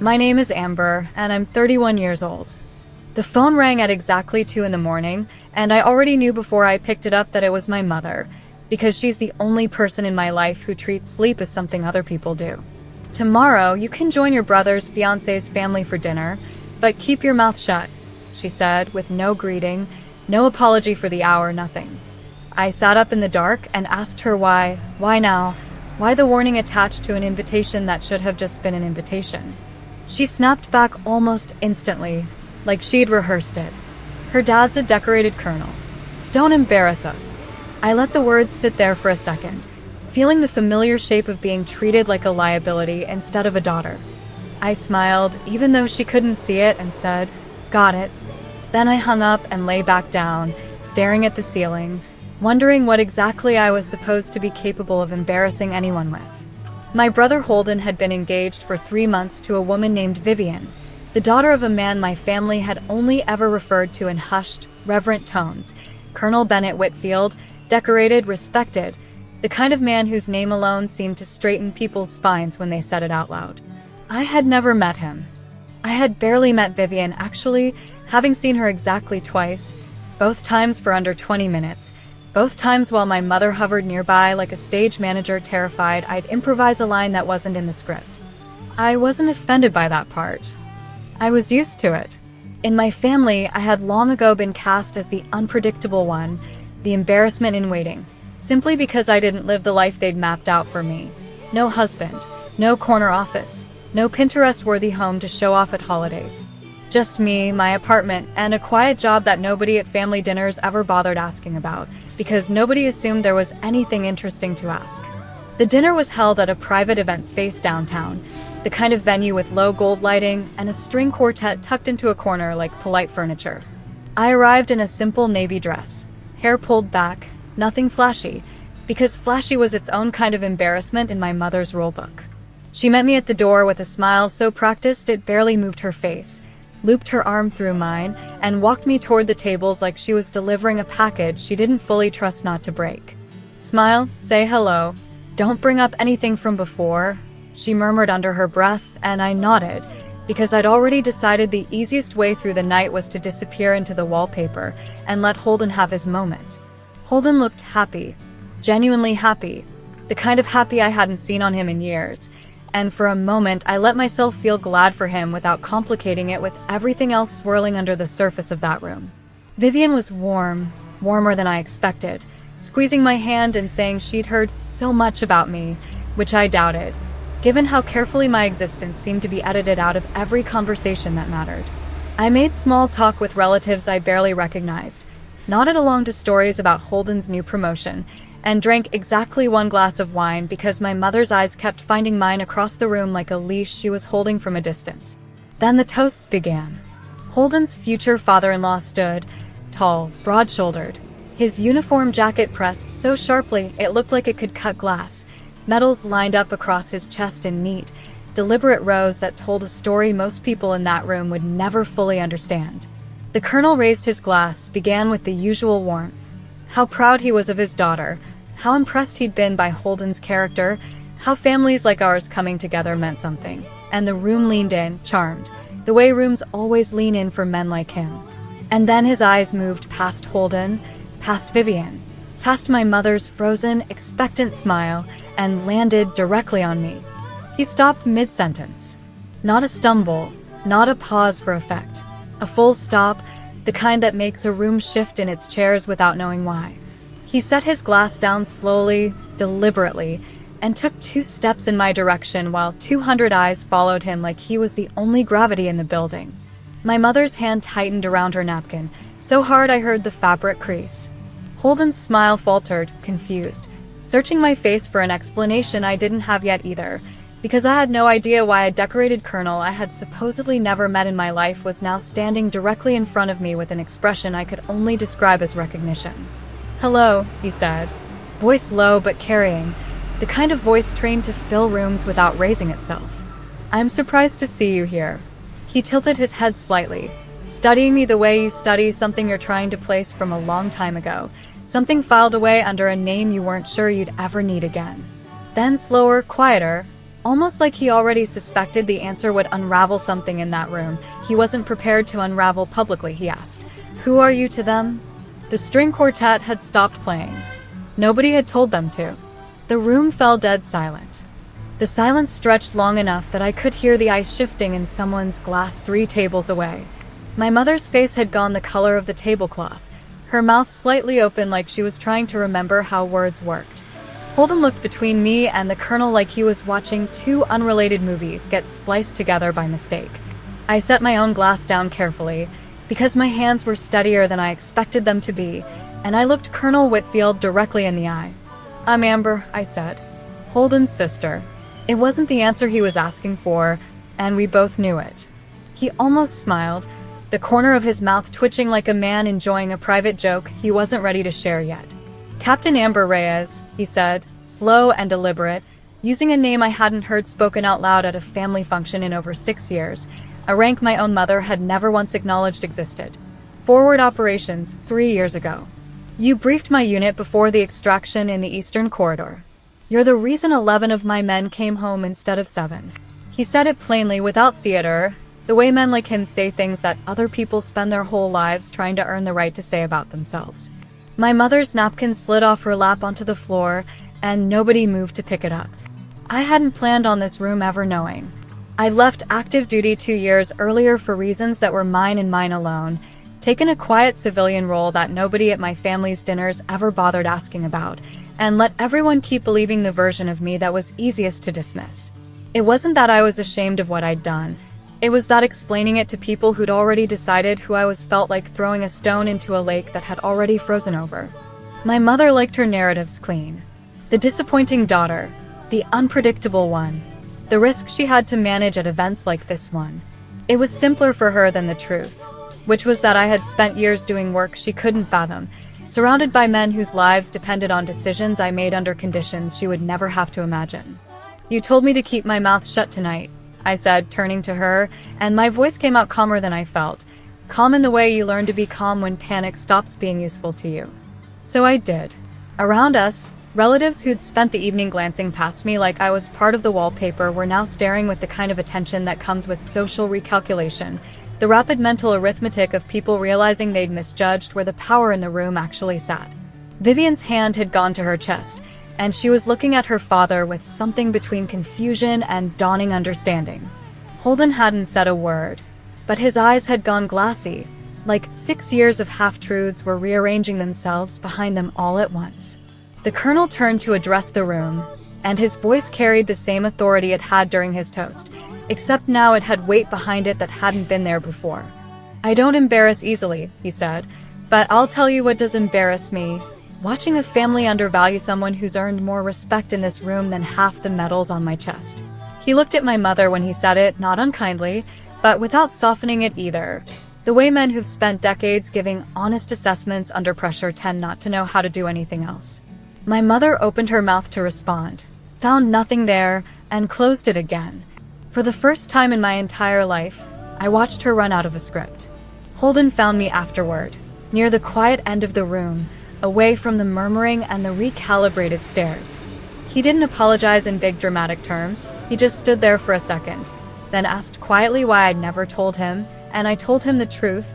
My name is Amber, and I'm 31 years old. The phone rang at exactly 2 in the morning, and I already knew before I picked it up that it was my mother, because she's the only person in my life who treats sleep as something other people do. Tomorrow, you can join your brother's fiance's family for dinner, but keep your mouth shut, she said, with no greeting, no apology for the hour, nothing. I sat up in the dark and asked her why now, why the warning attached to an invitation that should have just been an invitation. She snapped back almost instantly, like she'd rehearsed it. Her dad's a decorated colonel. Don't embarrass us. I let the words sit there for a second, feeling the familiar shape of being treated like a liability instead of a daughter. I smiled, even though she couldn't see it, and said, "Got it." Then I hung up and lay back down, staring at the ceiling, wondering what exactly I was supposed to be capable of embarrassing anyone with. My brother Holden had been engaged for 3 months to a woman named Vivian, the daughter of a man my family had only ever referred to in hushed, reverent tones, Colonel Bennett Whitfield, decorated, respected, the kind of man whose name alone seemed to straighten people's spines when they said it out loud. I had never met him. I had barely met Vivian, actually, having seen her exactly twice, both times for under 20 minutes, both times while my mother hovered nearby like a stage manager terrified I'd improvise a line that wasn't in the script. I wasn't offended by that part. I was used to it. In my family, I had long ago been cast as the unpredictable one, the embarrassment in waiting, simply because I didn't live the life they'd mapped out for me. No husband, no corner office, no Pinterest-worthy home to show off at holidays. Just me, my apartment, and a quiet job that nobody at family dinners ever bothered asking about, because nobody assumed there was anything interesting to ask. The dinner was held at a private event space downtown, the kind of venue with low gold lighting and a string quartet tucked into a corner like polite furniture. I arrived in a simple navy dress, hair pulled back, nothing flashy, because flashy was its own kind of embarrassment in my mother's rulebook. She met me at the door with a smile so practiced it barely moved her face, looped her arm through mine, and walked me toward the tables like she was delivering a package she didn't fully trust not to break. "Smile, say hello, don't bring up anything from before," she murmured under her breath, and I nodded, because I'd already decided the easiest way through the night was to disappear into the wallpaper and let Holden have his moment. Holden looked happy, genuinely happy, the kind of happy I hadn't seen on him in years. And for a moment, I let myself feel glad for him without complicating it with everything else swirling under the surface of that room. Vivian was warm, warmer than I expected, squeezing my hand and saying she'd heard so much about me, which I doubted, given how carefully my existence seemed to be edited out of every conversation that mattered. I made small talk with relatives I barely recognized, nodded along to stories about Holden's new promotion, and drank exactly 1 glass of wine because my mother's eyes kept finding mine across the room like a leash she was holding from a distance. Then the toasts began. Holden's future father-in-law stood, tall, broad-shouldered, his uniform jacket pressed so sharply it looked like it could cut glass, medals lined up across his chest in neat, deliberate rows that told a story most people in that room would never fully understand. The colonel raised his glass, began with the usual warmth. How proud he was of his daughter, how impressed he'd been by Holden's character, how families like ours coming together meant something. And the room leaned in, charmed, the way rooms always lean in for men like him. And then his eyes moved past Holden, past Vivian, past my mother's frozen, expectant smile, and landed directly on me. He stopped mid-sentence. Not a stumble, not a pause for effect. A full stop, the kind that makes a room shift in its chairs without knowing why. He set his glass down slowly, deliberately, and took 2 steps in my direction while 200 eyes followed him like he was the only gravity in the building. My mother's hand tightened around her napkin, so hard I heard the fabric crease. Holden's smile faltered, confused, searching my face for an explanation I didn't have yet either, because I had no idea why a decorated colonel I had supposedly never met in my life was now standing directly in front of me with an expression I could only describe as recognition. "Hello," he said, voice low but carrying, the kind of voice trained to fill rooms without raising itself. "I'm surprised to see you here." He tilted his head slightly, studying me the way you study something you're trying to place from a long time ago, something filed away under a name you weren't sure you'd ever need again. Then slower, quieter, Almost like he already suspected the answer would unravel something in that room. He wasn't prepared to unravel publicly, he asked. "Who are you to them?" The string quartet had stopped playing. Nobody had told them to. The room fell dead silent. The silence stretched long enough that I could hear the ice shifting in someone's glass 3 tables away. My mother's face had gone the color of the tablecloth, her mouth slightly open like she was trying to remember how words worked. Holden looked between me and the Colonel like he was watching 2 unrelated movies get spliced together by mistake. I set my own glass down carefully, because my hands were steadier than I expected them to be, and I looked Colonel Whitfield directly in the eye. "I'm Amber," I said. "Holden's sister." It wasn't the answer he was asking for, and we both knew it. He almost smiled, the corner of his mouth twitching like a man enjoying a private joke he wasn't ready to share yet. "Captain Amber Reyes," he said, slow and deliberate, using a name I hadn't heard spoken out loud at a family function in over 6 years, a rank my own mother had never once acknowledged existed. "Forward operations, 3 years ago. You briefed my unit before the extraction in the Eastern Corridor. You're the reason 11 of my men came home instead of 7. He said it plainly, without theater, the way men like him say things that other people spend their whole lives trying to earn the right to say about themselves. My mother's napkin slid off her lap onto the floor, and nobody moved to pick it up. I hadn't planned on this room ever knowing. I'd left active duty 2 years earlier for reasons that were mine and mine alone, taken a quiet civilian role that nobody at my family's dinners ever bothered asking about, and let everyone keep believing the version of me that was easiest to dismiss. It wasn't that I was ashamed of what I'd done. It was that explaining it to people who'd already decided who I was felt like throwing a stone into a lake that had already frozen over. My mother liked her narratives clean. The disappointing daughter, the unpredictable one, the risk she had to manage at events like this one. It was simpler for her than the truth, which was that I had spent years doing work she couldn't fathom, surrounded by men whose lives depended on decisions I made under conditions she would never have to imagine. "You told me to keep my mouth shut tonight," I said, turning to her, and my voice came out calmer than I felt. Calm in the way you learn to be calm when panic stops being useful to you. So I did. Around us, relatives who'd spent the evening glancing past me like I was part of the wallpaper were now staring with the kind of attention that comes with social recalculation, the rapid mental arithmetic of people realizing they'd misjudged where the power in the room actually sat. Vivian's hand had gone to her chest, and she was looking at her father with something between confusion and dawning understanding. Holden hadn't said a word, but his eyes had gone glassy, like 6 years of half-truths were rearranging themselves behind them all at once. The Colonel turned to address the room, and his voice carried the same authority it had during his toast, except now it had weight behind it that hadn't been there before. "I don't embarrass easily," he said, "but I'll tell you what does embarrass me. Watching a family undervalue someone who's earned more respect in this room than half the medals on my chest." He looked at my mother when he said it, not unkindly, but without softening it either. The way men who've spent decades giving honest assessments under pressure tend not to know how to do anything else. My mother opened her mouth to respond, found nothing there, and closed it again. For the first time in my entire life, I watched her run out of a script. Holden found me afterward, near the quiet end of the room, away from the murmuring and the recalibrated stares. He didn't apologize in big dramatic terms, he just stood there for a second, then asked quietly why I'd never told him, and I told him the truth,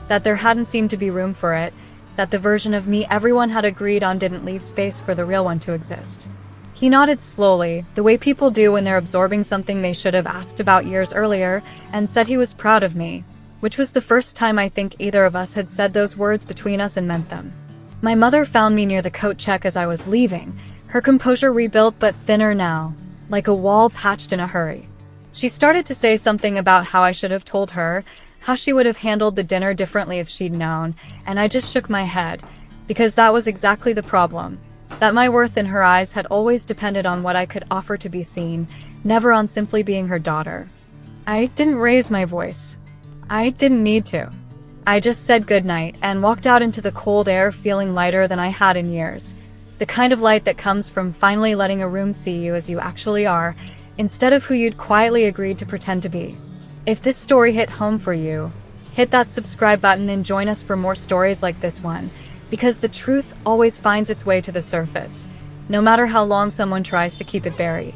that there hadn't seemed to be room for it, that the version of me everyone had agreed on didn't leave space for the real one to exist. He nodded slowly, the way people do when they're absorbing something they should have asked about years earlier, and said he was proud of me, which was the first time I think either of us had said those words between us and meant them. My mother found me near the coat check as I was leaving, her composure rebuilt but thinner now, like a wall patched in a hurry. She started to say something about how I should have told her, how she would have handled the dinner differently if she'd known, and I just shook my head, because that was exactly the problem, that my worth in her eyes had always depended on what I could offer to be seen, never on simply being her daughter. I didn't raise my voice. I didn't need to. I just said goodnight and walked out into the cold air feeling lighter than I had in years. The kind of light that comes from finally letting a room see you as you actually are, instead of who you'd quietly agreed to pretend to be. If this story hit home for you, hit that subscribe button and join us for more stories like this one, because the truth always finds its way to the surface, no matter how long someone tries to keep it buried.